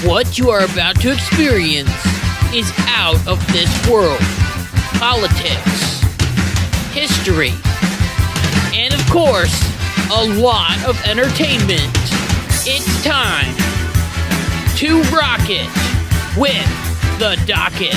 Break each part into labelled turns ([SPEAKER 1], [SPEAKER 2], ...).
[SPEAKER 1] What you are about to experience is out of this world. Politics, history, and of course, a lot of entertainment. It's time to rock it with the Docket.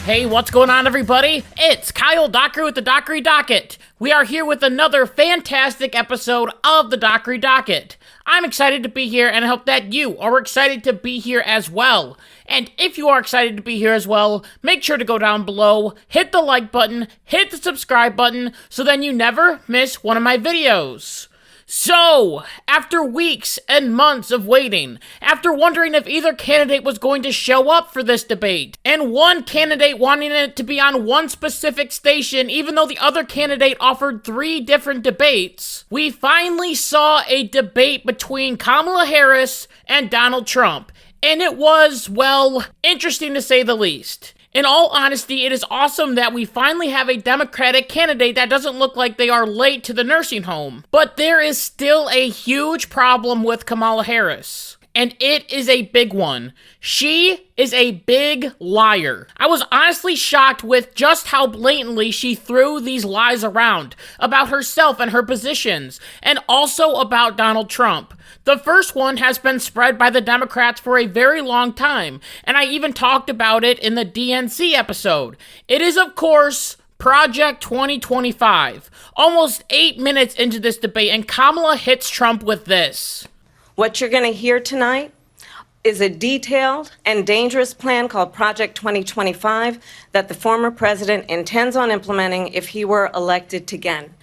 [SPEAKER 1] Hey, what's going on, everybody? It's Kyle Dockery with the Dockery Docket. We are here with another fantastic episode of the Dockery Docket. I'm excited to be here, and I hope that you are excited to be here as well. And if you are excited to be here as well, make sure to go down below, hit the like button, hit the subscribe button, so then you never miss one of my videos. So, after weeks and months of waiting, after wondering if either candidate was going to show up for this debate, and one candidate wanting it to be on one specific station even though the other candidate offered 3 different debates, we finally saw a debate between Kamala Harris and Donald Trump, and it was, well, interesting to say the least. In all honesty, it is awesome that we finally have a Democratic candidate that doesn't look like they are late to the nursing home. But there is still a huge problem with Kamala Harris. And it is a big one. She is a big liar. I was honestly shocked with just how blatantly she threw these lies around about herself and her positions, and also about Donald Trump. The first one has been spread by the Democrats for a very long time, and I even talked about it in the DNC episode. It is, of course, Project 2025. Almost 8 minutes into this debate, and Kamala hits Trump with this.
[SPEAKER 2] What you're going to hear tonight is a detailed and dangerous plan called Project 2025 that the former president intends on implementing if he were elected again.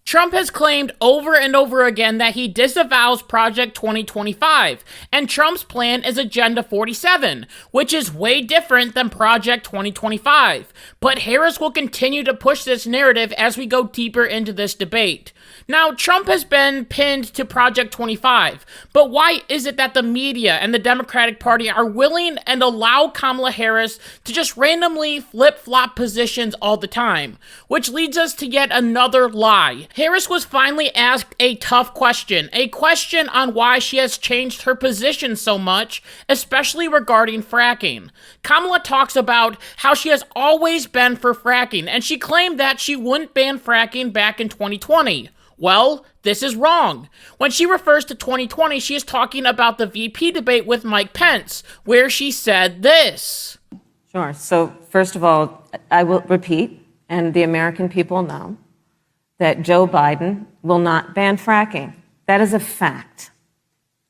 [SPEAKER 1] Trump has claimed over and over again that he disavows Project 2025, and Trump's plan is Agenda 47, which is way different than Project 2025. But Harris will continue to push this narrative as we go deeper into this debate. Now, Trump has been pinned to Project 25, but why is it that the media and the Democratic Party are willing and allow Kamala Harris to just randomly flip-flop positions all the time? Which leads us to yet another lie. Harris was finally asked a tough question, a question on why she has changed her position so much, especially regarding fracking. Kamala talks about how she has always been for fracking, and she claimed that she wouldn't ban fracking back in 2020. Well, this is wrong. When she refers to 2020, she is talking about the VP debate with Mike Pence, where she said this.
[SPEAKER 2] Sure. So, first of all, I will repeat, and the American people know, that Joe Biden will not ban fracking. That is a fact.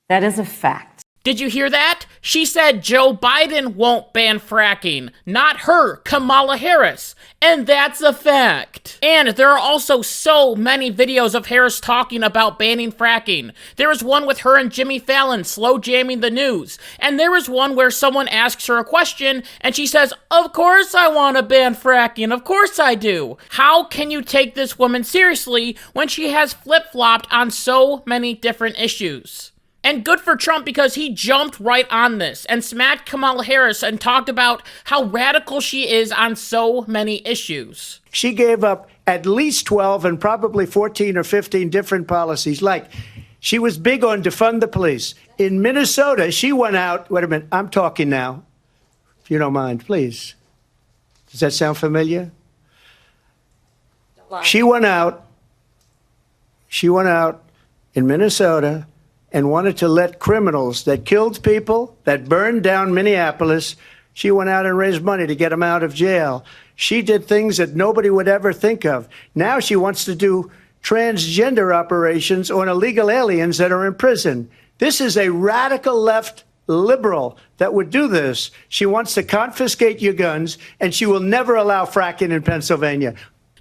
[SPEAKER 2] That is a fact.
[SPEAKER 1] Did you hear that? She said Joe Biden won't ban fracking, not her, Kamala Harris. And that's a fact. And there are also so many videos of Harris talking about banning fracking. There is one with her and Jimmy Fallon slow jamming the news. And there is one where someone asks her a question and she says, "Of course I want to ban fracking, of course I do." How can you take this woman seriously when she has flip-flopped on so many different issues? And good for Trump because he jumped right on this and smacked Kamala Harris and talked about how radical she is on so many issues.
[SPEAKER 3] She gave up at least 12 and probably 14 or 15 different policies. Like, she was big on defund the police. In Minnesota, she went out. Wait a minute, I'm talking now. If you don't mind, please. Does that sound familiar? She went out in Minnesota and wanted to let criminals that killed people, that burned down Minneapolis, she went out and raised money to get them out of jail. She did things that nobody would ever think of. Now she wants to do transgender operations on illegal aliens that are in prison. This is a radical left liberal that would do this. She wants to confiscate your guns, and she will never allow fracking in Pennsylvania.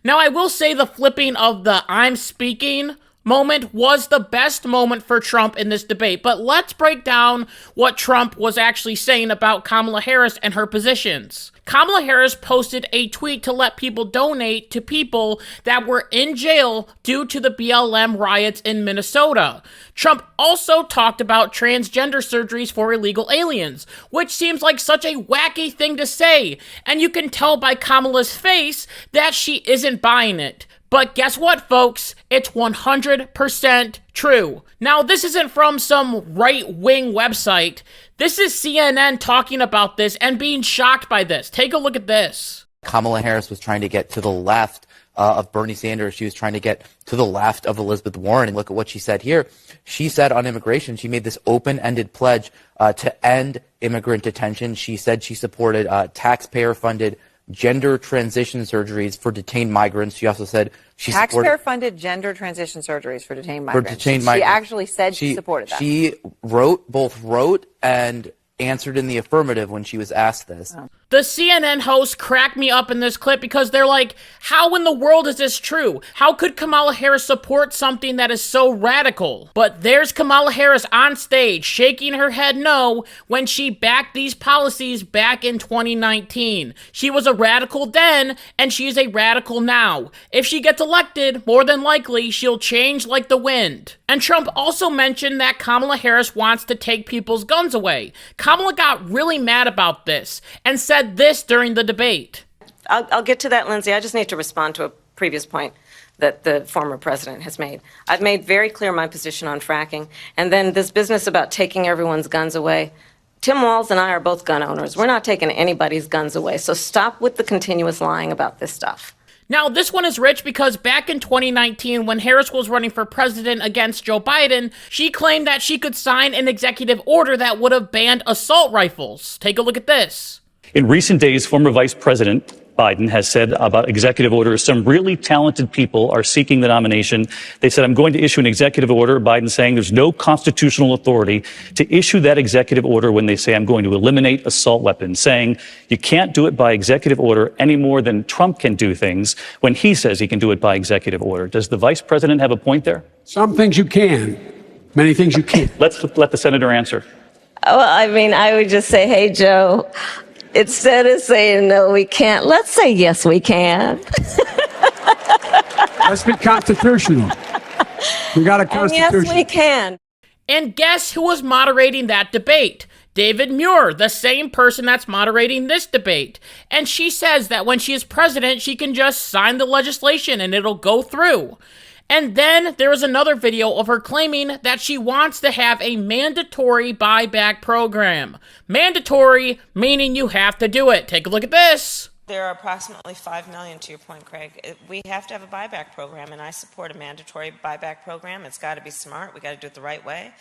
[SPEAKER 1] Now, I will say the flipping of the "I'm speaking" moment was the best moment for Trump in this debate, but let's break down what Trump was actually saying about Kamala Harris and her positions. Kamala Harris posted a tweet to let people donate to people that were in jail due to the BLM riots in Minnesota. Trump also talked about transgender surgeries for illegal aliens, which seems like such a wacky thing to say, and you can tell by Kamala's face that she isn't buying it. But guess what, folks? It's 100% true. Now, this isn't from some right-wing website. This is CNN talking about this and being shocked by this. Take a look at this.
[SPEAKER 4] Kamala Harris was trying to get to the left of Bernie Sanders. She was trying to get to the left of Elizabeth Warren. And look at what she said here. She said on immigration, she made this open-ended pledge to end immigrant detention. She said she supported taxpayer-funded gender transition surgeries for detained migrants. She also said she supported
[SPEAKER 5] taxpayer-funded gender transition surgeries for detained migrants.
[SPEAKER 4] She
[SPEAKER 5] actually said she supported that.
[SPEAKER 4] She both wrote and answered in the affirmative when she was asked this.
[SPEAKER 1] The CNN hosts crack me up in this clip because they're like, how in the world is this true? How could Kamala Harris support something that is so radical? But there's Kamala Harris on stage shaking her head no when she backed these policies back in 2019. She was a radical then, and she's a radical now. If she gets elected, more than likely, she'll change like the wind. And Trump also mentioned that Kamala Harris wants to take people's guns away. Kamala got really mad about this and said this during the debate.
[SPEAKER 2] I'll get to that, Lindsay. I just need to respond to a previous point that the former president has made. I've made very clear my position on fracking, and then this business about taking everyone's guns away. Tim Walz and I are both gun owners. We're not taking anybody's guns away, so stop with the continuous lying about this stuff.
[SPEAKER 1] Now, this one is rich because back in 2019, when Harris was running for president against Joe Biden, she claimed that she could sign an executive order that would have banned assault rifles. Take a look at this.
[SPEAKER 6] In recent days, former Vice President Biden has said about executive orders, some really talented people are seeking the nomination. They said, I'm going to issue an executive order. Biden saying there's no constitutional authority to issue that executive order when they say I'm going to eliminate assault weapons, saying you can't do it by executive order any more than Trump can do things when he says he can do it by executive order. Does the vice president have a point there?
[SPEAKER 7] Some things you can, many things you can't.
[SPEAKER 6] Let's let the senator answer.
[SPEAKER 2] Well, I mean, I would just say, hey, Joe, instead of saying no, we can't, let's say yes, we can.
[SPEAKER 7] Let's be constitutional. We got a constitution.
[SPEAKER 2] And yes, we can.
[SPEAKER 1] And guess who was moderating that debate? David Muir, the same person that's moderating this debate. And she says that when she is president, she can just sign the legislation and it'll go through. And then there was another video of her claiming that she wants to have a mandatory buyback program. Mandatory, meaning you have to do it. Take a look at this.
[SPEAKER 8] There are approximately 5 million, to your point, Craig. We have to have a buyback program, and I support a mandatory buyback program. It's got to be smart. We got to do it the right way.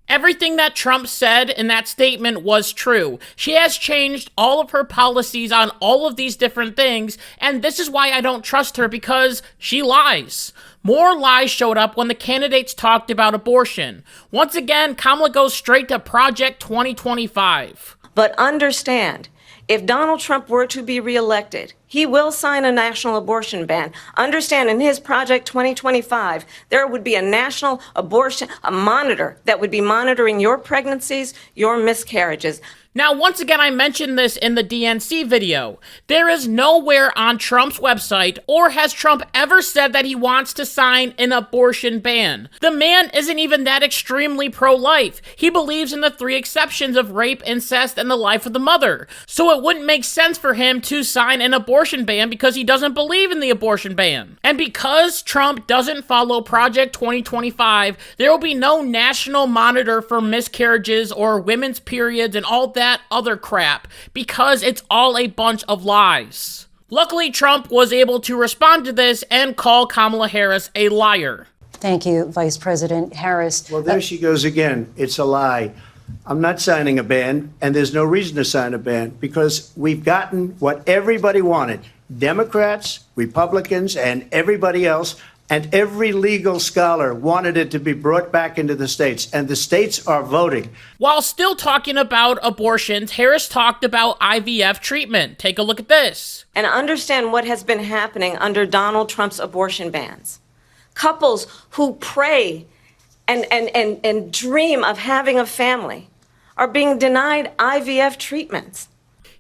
[SPEAKER 1] Everything that Trump said in that statement was true. She has changed all of her policies on all of these different things, and this is why I don't trust her, because she lies. More lies showed up when the candidates talked about abortion. Once again, Kamala goes straight to Project 2025.
[SPEAKER 2] But understand, if Donald Trump were to be reelected, he will sign a national abortion ban. Understand, in his Project 2025, there would be a national abortion, a monitor that would be monitoring your pregnancies, your miscarriages.
[SPEAKER 1] Now, once again, I mentioned this in the DNC video. There is nowhere on Trump's website, or has Trump ever said that he wants to sign an abortion ban. The man isn't even that extremely pro-life. He believes in the 3 exceptions of rape, incest, and the life of the mother. So it wouldn't make sense for him to sign an abortion ban because he doesn't believe in the abortion ban. And because Trump doesn't follow Project 2025, there will be no national monitor for miscarriages or women's periods and all that other crap, because it's all a bunch of lies. Luckily, Trump was able to respond to this and call Kamala Harris a liar.
[SPEAKER 9] Thank you, Vice President Harris.
[SPEAKER 3] Well, there she goes again. It's a lie. I'm not signing a ban, and there's no reason to sign a ban, because we've gotten what everybody wanted. Democrats, Republicans, and everybody else, and every legal scholar wanted it to be brought back into the states, and the states are voting.
[SPEAKER 1] While still talking about abortions, Harris talked about IVF treatment. Take a look at this.
[SPEAKER 2] And understand what has been happening under Donald Trump's abortion bans. Couples who pray and dream of having a family are being denied IVF treatments.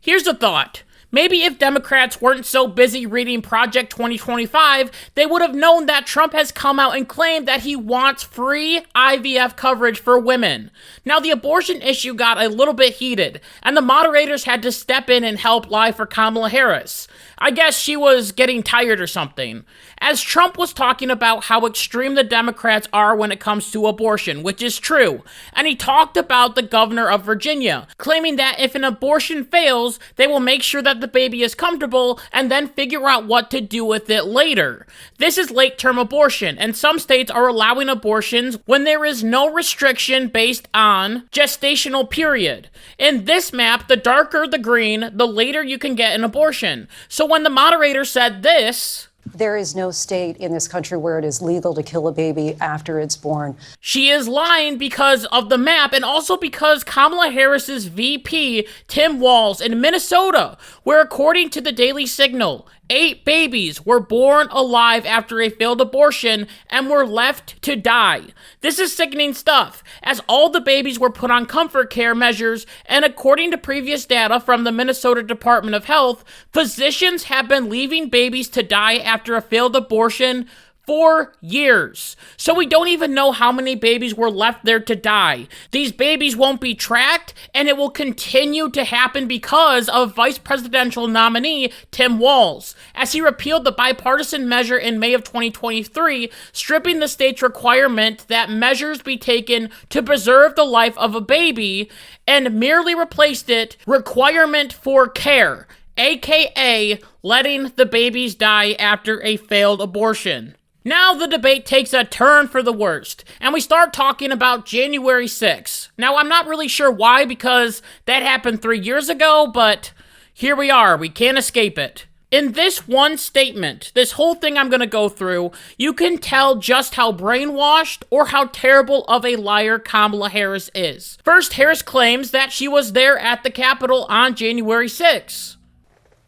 [SPEAKER 1] Here's a thought. Maybe if Democrats weren't so busy reading Project 2025, they would have known that Trump has come out and claimed that he wants free IVF coverage for women. Now, the abortion issue got a little bit heated, and the moderators had to step in and help lie for Kamala Harris. I guess she was getting tired or something. As Trump was talking about how extreme the Democrats are when it comes to abortion, which is true, and he talked about the governor of Virginia, claiming that if an abortion fails, they will make sure that the baby is comfortable and then figure out what to do with it later. This is late-term abortion, and some states are allowing abortions when there is no restriction based on gestational period. In this map, the darker the green, the later you can get an abortion. So when the moderator said this,
[SPEAKER 9] there is no state in this country where it is legal to kill a baby after it's born.
[SPEAKER 1] She is lying because of the map and also because Kamala Harris's VP, Tim Walz, in Minnesota, where according to the Daily Signal, 8 babies were born alive after a failed abortion and were left to die. This is sickening stuff, as all the babies were put on comfort care measures, and according to previous data from the Minnesota Department of Health, physicians have been leaving babies to die after a failed abortion for years. So we don't even know how many babies were left there to die. These babies won't be tracked, and it will continue to happen because of vice presidential nominee Tim Walz, as he repealed the bipartisan measure in May of 2023, stripping the state's requirement that measures be taken to preserve the life of a baby, and merely replaced it requirement for care, aka letting the babies die after a failed abortion. Now the debate takes a turn for the worst, and we start talking about January 6th. Now, I'm not really sure why, because that happened 3 years ago, but here we are. We can't escape it. In this one statement, this whole thing I'm going to go through, you can tell just how brainwashed or how terrible of a liar Kamala Harris is. First, Harris claims that she was there at the Capitol on January 6th.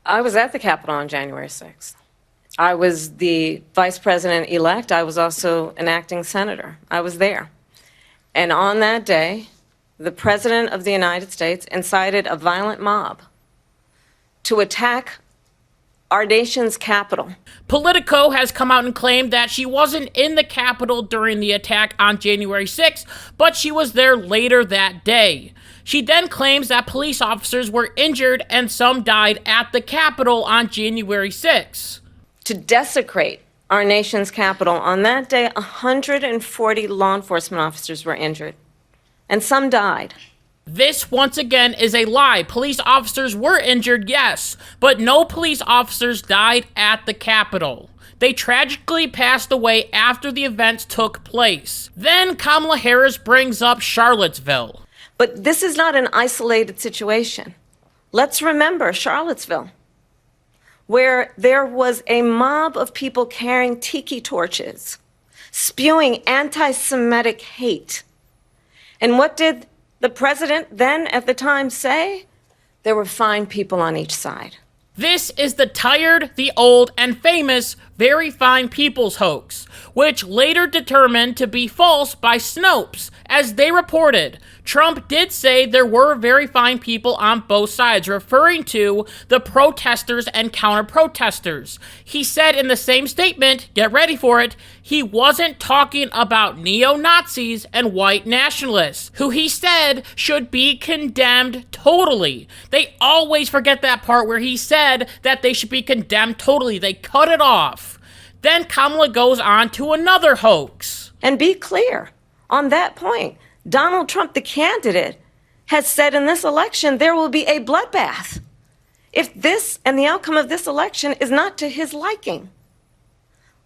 [SPEAKER 2] I was at the Capitol on January 6th. I was the vice president-elect. I was also an acting senator. I was there. And on that day, the president of the United States incited a violent mob to attack our nation's capital.
[SPEAKER 1] Politico has come out and claimed that she wasn't in the Capitol during the attack on January 6th, but she was there later that day. She then claims that police officers were injured and some died at the Capitol on January 6th.
[SPEAKER 2] To desecrate our nation's capital, on that day, 140 law enforcement officers were injured, and some died.
[SPEAKER 1] This, once again, is a lie. Police officers were injured, yes, but no police officers died at the Capitol. They tragically passed away after the events took place. Then Kamala Harris brings up Charlottesville.
[SPEAKER 2] But this is not an isolated situation. Let's remember Charlottesville, where there was a mob of people carrying tiki torches, spewing anti-Semitic hate. And what did the president then at the time say? There were fine people on each side.
[SPEAKER 1] This is the tired, the old, and famous Very Fine People's hoax, which later determined to be false by Snopes, as they reported. Trump did say there were very fine people on both sides, referring to the protesters and counter-protesters. He said in the same statement, get ready for it, he wasn't talking about neo-Nazis and white nationalists, who he said should be condemned totally. They always forget that part where he said that they should be condemned totally. They cut it off. Then Kamala goes on to another hoax.
[SPEAKER 2] And be clear, on that point, Donald Trump, the candidate, has said in this election there will be a bloodbath if this and the outcome of this election is not to his liking.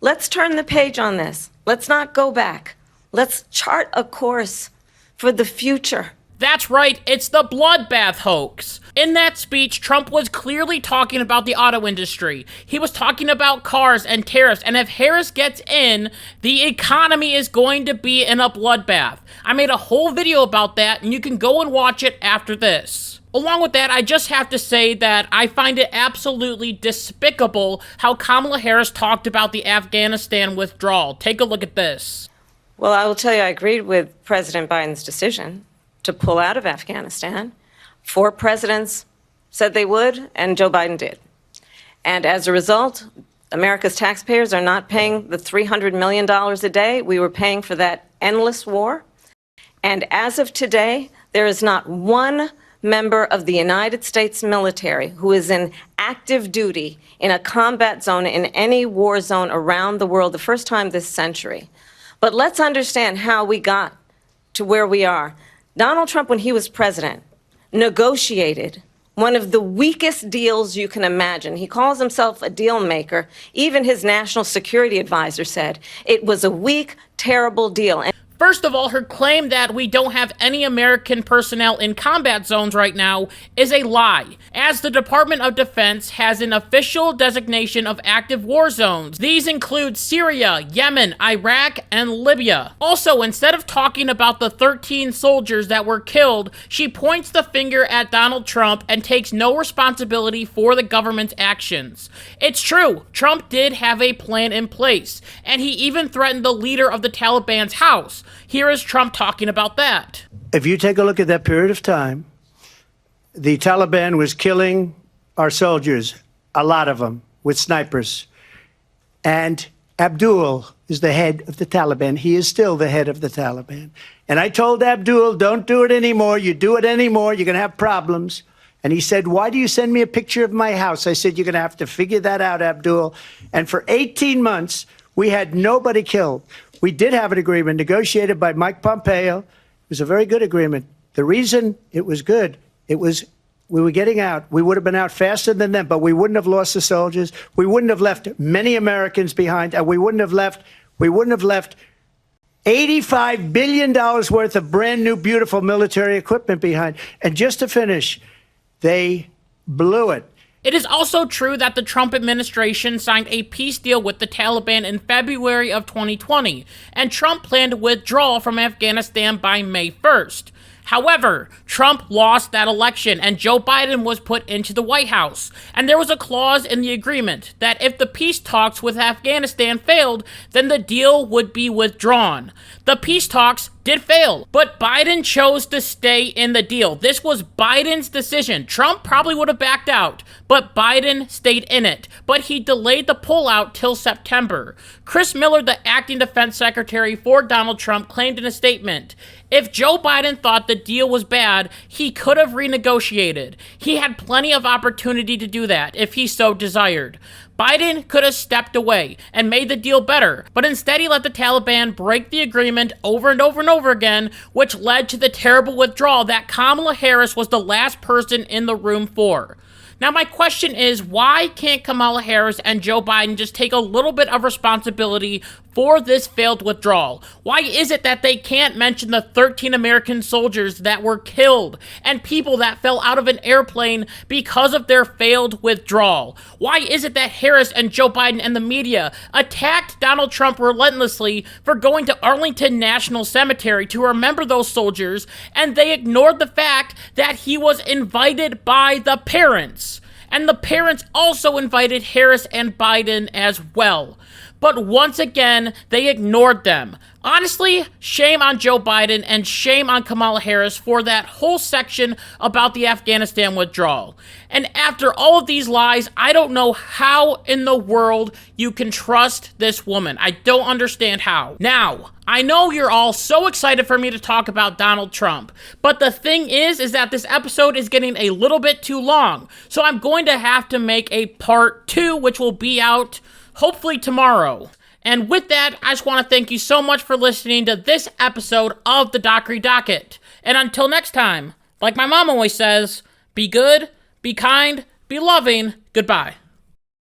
[SPEAKER 2] Let's turn the page on this. Let's not go back. Let's chart a course for the future.
[SPEAKER 1] That's right, it's the bloodbath hoax. In that speech, Trump was clearly talking about the auto industry. He was talking about cars and tariffs, and if Harris gets in, the economy is going to be in a bloodbath. I made a whole video about that, and you can go and watch it after this. Along with that, I just have to say that I find it absolutely despicable how Kamala Harris talked about the Afghanistan withdrawal. Take a look at this.
[SPEAKER 2] Well, I will tell you, I agreed with President Biden's decision to pull out of Afghanistan. 4 presidents said they would, and Joe Biden did. And as a result, America's taxpayers are not paying the $300 million a day we were paying for that endless war. And as of today, there is not one member of the United States military who is in active duty in a combat zone in any war zone around the world, the first time this century. But let's understand how we got to where we are. Donald Trump, when he was president, negotiated one of the weakest deals you can imagine. He calls himself a deal maker. Even his national security advisor said it was a weak, terrible deal.
[SPEAKER 1] First of all, her claim that we don't have any American personnel in combat zones right now is a lie, as the Department of Defense has an official designation of active war zones. These include Syria, Yemen, Iraq, and Libya. Also, instead of talking about the 13 soldiers that were killed, she points the finger at Donald Trump and takes no responsibility for the government's actions. It's true, Trump did have a plan in place, and he even threatened the leader of the Taliban's house. Here is Trump talking about that.
[SPEAKER 3] If you take a look at that period of time, the Taliban was killing our soldiers, a lot of them, with snipers. And Abdul is the head of the Taliban. He is still the head of the Taliban. And I told Abdul, don't do it anymore. You do it anymore, you're going to have problems. And he said, why do you send me a picture of my house? I said, you're going to have to figure that out, Abdul. And for 18 months, we had nobody killed. We did have an agreement negotiated by Mike Pompeo. It was a very good agreement. The reason it was good, it was we were getting out. We would have been out faster than them, but we wouldn't have lost the soldiers. We wouldn't have left many Americans behind, and we wouldn't have left $85 billion worth of brand new, beautiful military equipment behind. And just to finish, they blew it.
[SPEAKER 1] It is also true that the Trump administration signed a peace deal with the Taliban in February of 2020, and Trump planned to withdraw from Afghanistan by May 1st. However, Trump lost that election and Joe Biden was put into the White House. And there was a clause in the agreement that if the peace talks with Afghanistan failed, then the deal would be withdrawn. The peace talks did fail, but Biden chose to stay in the deal. This was Biden's decision. Trump probably would have backed out, but Biden stayed in it. But he delayed the pullout till September. Chris Miller, the acting defense secretary for Donald Trump, claimed in a statement, if Joe Biden thought the deal was bad, he could have renegotiated. He had plenty of opportunity to do that if he so desired. Biden could have stepped away and made the deal better, but instead he let the Taliban break the agreement over and over and over again, which led to the terrible withdrawal that Kamala Harris was the last person in the room for. Now, my question is, why can't Kamala Harris and Joe Biden just take a little bit of responsibility for this failed withdrawal? Why is it that they can't mention the 13 American soldiers that were killed and people that fell out of an airplane because of their failed withdrawal? Why is it that Harris and Joe Biden and the media attacked Donald Trump relentlessly for going to Arlington National Cemetery to remember those soldiers, and they ignored the fact that he was invited by the parents? And the parents also invited Harris and Biden as well. But once again, they ignored them. Honestly, shame on Joe Biden and shame on Kamala Harris for that whole section about the Afghanistan withdrawal. And after all of these lies, I don't know how in the world you can trust this woman. I don't understand how. Now, I know you're all so excited for me to talk about Donald Trump, but the thing is that this episode is getting a little bit too long. So I'm going to have to make a part 2, which will be out hopefully tomorrow. And with that, I just want to thank you so much for listening to this episode of the Dockery Docket. And until next time, like my mom always says, be good, be kind, be loving, goodbye.